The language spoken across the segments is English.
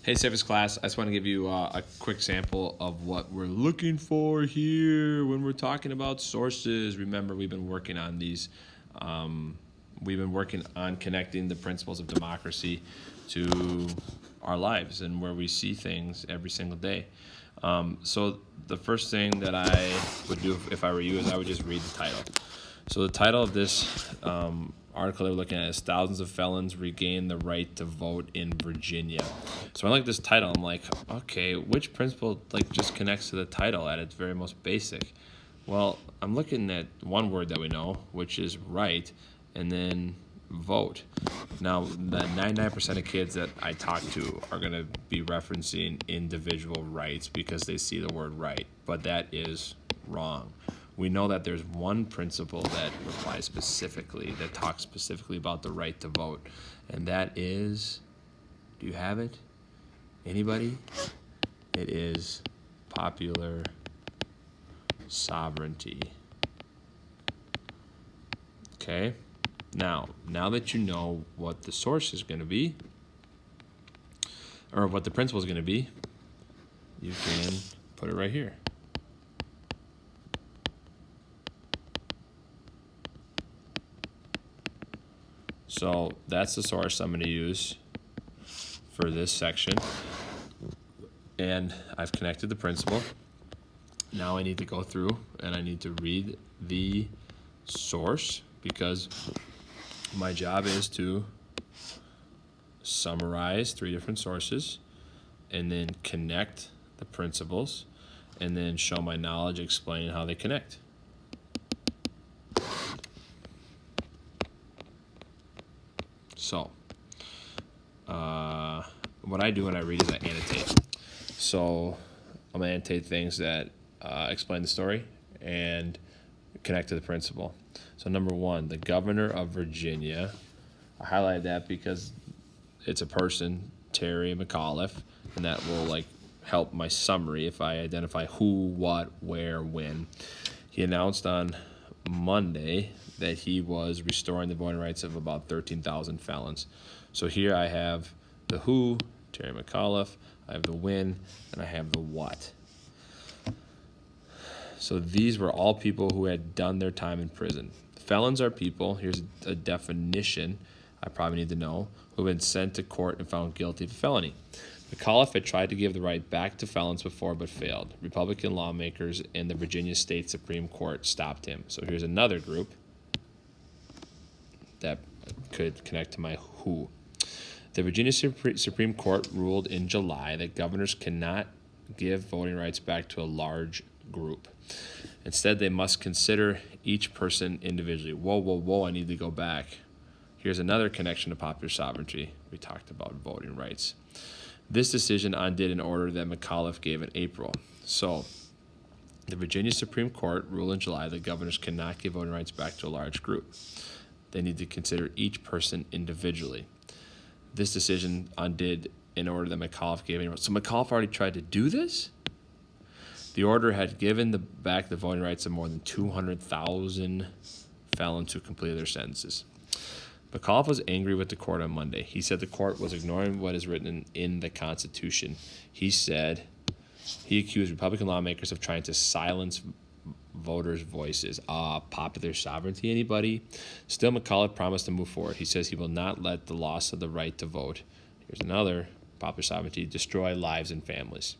Hey, Civics class, I just want to give you a quick sample of what we're looking for here when we're talking about sources. Remember, we've been working on these. We've been working on connecting the principles of democracy to our lives and where we see things every single day. So the first thing that I would do if I were you is I would just read the title. So the title of this article they're looking at is "Thousands of Felons Regain the Right to Vote in Virginia." So when I like this title, I'm like, okay, which principle just connects to the title at its very most basic? Well, I'm looking at one word that we know, which is right, and then vote. Now, the 99% of kids that I talk to are going to be referencing individual rights because they see the word right, but that is wrong. We know that there's one principle that applies specifically, that talks specifically about the right to vote, and that is, do you have it? Anybody? It is popular sovereignty. Okay? Now that you know what the source is going to be, or what the principle is going to be, you can put it right here. So that's the source I'm going to use for this section. And I've connected the principle. Now I need to go through and I need to read the source because my job is to summarize 3 different sources and then connect the principles and then show my knowledge explaining how they connect. So, what I do when I read is I annotate. So, I'm going to annotate things that explain the story and connect to the principle. So, number 1, the governor of Virginia. I highlighted that because it's a person, Terry McAuliffe, and that will help my summary if I identify who, what, where, when. He announced on Monday that he was restoring the voting rights of about 13,000 felons. So here I have the who, Terry McAuliffe, I have the when, and I have the what. So these were all people who had done their time in prison. Felons are people, here's a definition I probably need to know, who have been sent to court and found guilty of a felony. McAuliffe had tried to give the right back to felons before but failed. Republican lawmakers and the Virginia State Supreme Court stopped him. So here's another group that could connect to my who. The Virginia Supreme Court ruled in July that governors cannot give voting rights back to a large group. Instead, they must consider each person individually. Whoa, I need to go back. Here's another connection to popular sovereignty. We talked about voting rights. This decision undid an order that McAuliffe gave in April. So, the Virginia Supreme Court ruled in July that governors cannot give voting rights back to a large group. They need to consider each person individually. This decision undid an order that McAuliffe gave in April. So McAuliffe already tried to do this? The order had given back the voting rights of more than 200,000 felons who completed their sentences. McAuliffe was angry with the court on Monday. He said the court was ignoring what is written in the Constitution. He accused Republican lawmakers of trying to silence voters' voices. Popular sovereignty, anybody? Still, McAuliffe promised to move forward. He says he will not let the loss of the right to vote, here's another, popular sovereignty, destroy lives and families.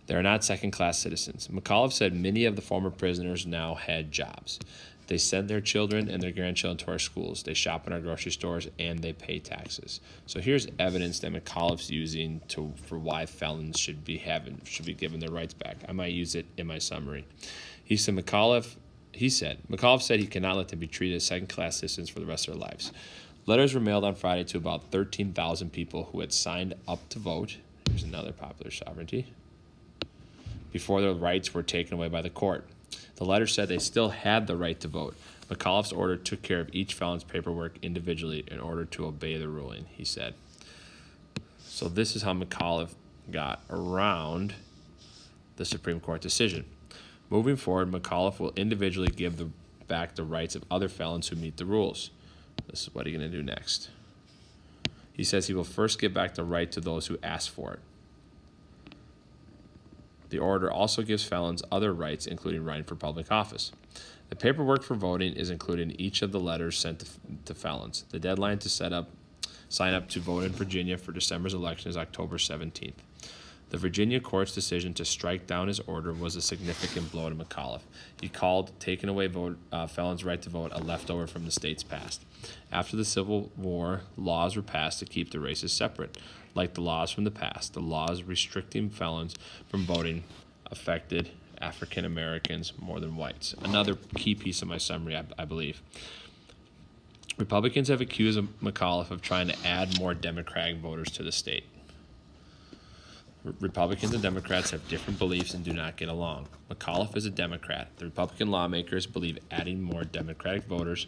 They are not second-class citizens. McAuliffe said many of the former prisoners now had jobs. They send their children and their grandchildren to our schools. They shop in our grocery stores, and they pay taxes. So here's evidence that McAuliffe's using for why felons should be given their rights back. I might use it in my summary. McAuliffe said he cannot let them be treated as second-class citizens for the rest of their lives. Letters were mailed on Friday to about 13,000 people who had signed up to vote. Here's another popular sovereignty. Before their rights were taken away by the court. The letter said they still had the right to vote. McAuliffe's order took care of each felon's paperwork individually in order to obey the ruling, he said. So this is how McAuliffe got around the Supreme Court decision. Moving forward, McAuliffe will individually give back the rights of other felons who meet the rules. This is what he's going to do next. He says he will first give back the right to those who ask for it. The order also gives felons other rights, including running for public office. The paperwork for voting is included in each of the letters sent to felons. The deadline to sign up to vote in Virginia for December's election is October 17th. The Virginia court's decision to strike down his order was a significant blow to McAuliffe. He called taking away felons' right to vote a leftover from the state's past. After the Civil War, laws were passed to keep the races separate. Like the laws from the past, the laws restricting felons from voting affected African Americans more than whites. Another key piece of my summary, I believe. Republicans have accused McAuliffe of trying to add more Democratic voters to the state. Republicans and Democrats have different beliefs and do not get along. McAuliffe is a Democrat. The Republican lawmakers believe adding more Democratic voters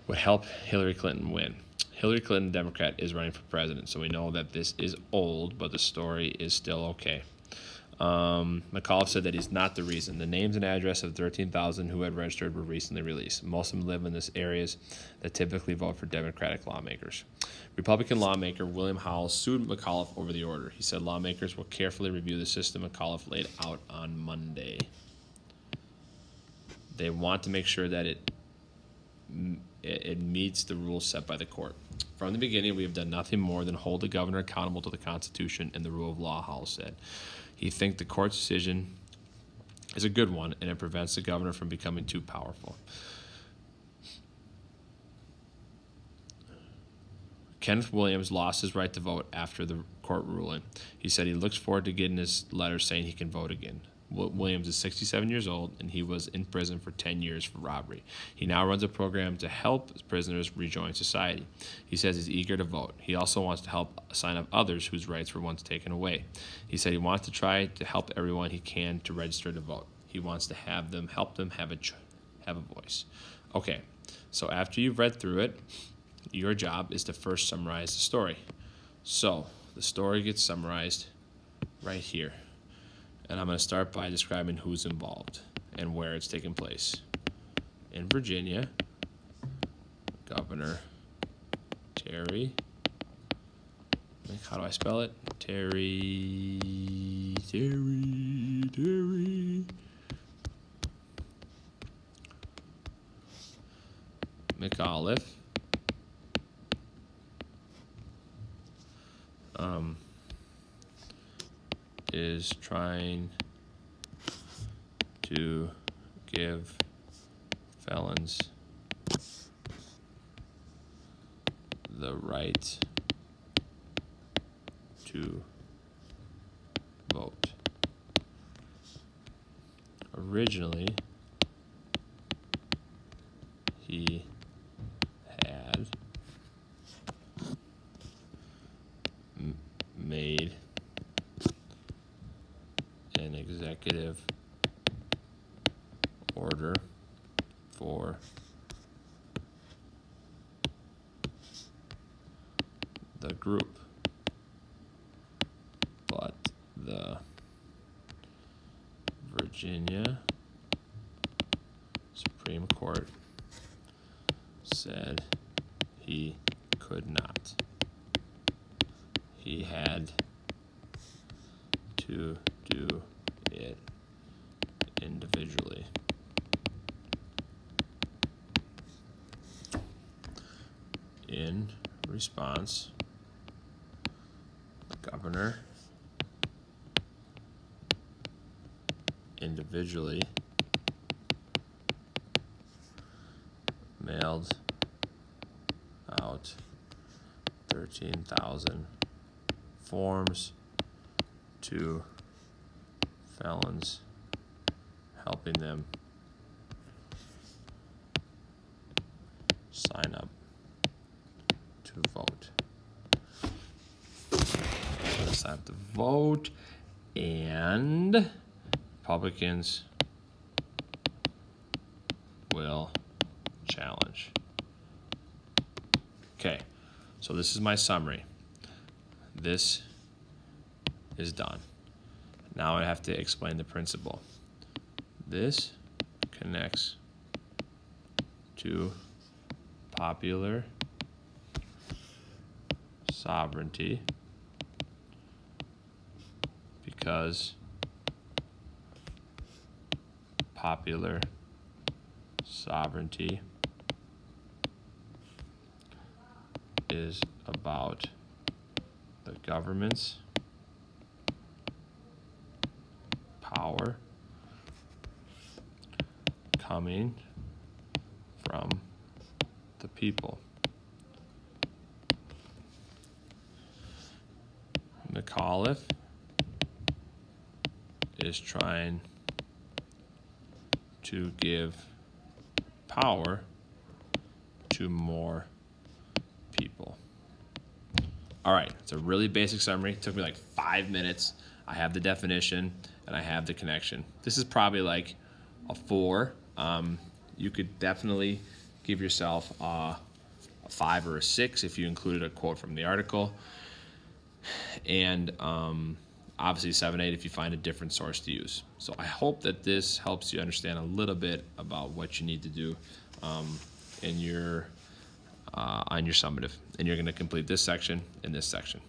would help Hillary Clinton win. Hillary Clinton, Democrat, is running for president, so we know that this is old, but the story is still okay. McAuliffe said that he's not the reason. The names and address of 13,000 who had registered were recently released. Most of them live in these areas that typically vote for Democratic lawmakers. Republican lawmaker William Howell sued McAuliffe over the order. He said lawmakers will carefully review the system McAuliffe laid out on Monday. They want to make sure that it meets the rules set by the court. From the beginning, we have done nothing more than hold the governor accountable to the Constitution and the rule of law, Howell said. He thinks the court's decision is a good one, and it prevents the governor from becoming too powerful. Kenneth Williams lost his right to vote after the court ruling. He said he looks forward to getting his letter saying he can vote again. Williams is 67 years old, and he was in prison for 10 years for robbery. He now runs a program to help prisoners rejoin society. He says he's eager to vote. He also wants to help sign up others whose rights were once taken away. He said he wants to try to help everyone he can to register to vote. He wants to help them have a voice. Okay, so after you've read through it, your job is to first summarize the story. So the story gets summarized right here. And I'm going to start by describing who's involved and where it's taking place. In Virginia, Governor Terry, how do I spell it? Terry McAuliffe, is trying to give felons the right to vote. Originally, he had made an executive order for the group, but the Virginia Supreme Court said he could not. He had to do it individually. In response, the governor individually mailed out 13,000 forms to felons, helping them sign up to vote. Sign up to vote, and Republicans will challenge. Okay, so this is my summary. This is done. Now I have to explain the principle. This connects to popular sovereignty because popular sovereignty is about the government's power coming from the people. McAuliffe is trying to give power to more people. All right, it's a really basic summary. It took me like 5 minutes. I have the definition and I have the connection. This is probably like a 4. You could definitely give yourself a 5 or a 6 if you included a quote from the article. And obviously 7, 8 if you find a different source to use. So I hope that this helps you understand a little bit about what you need to do in your on your summative. And you're going to complete this section and this section.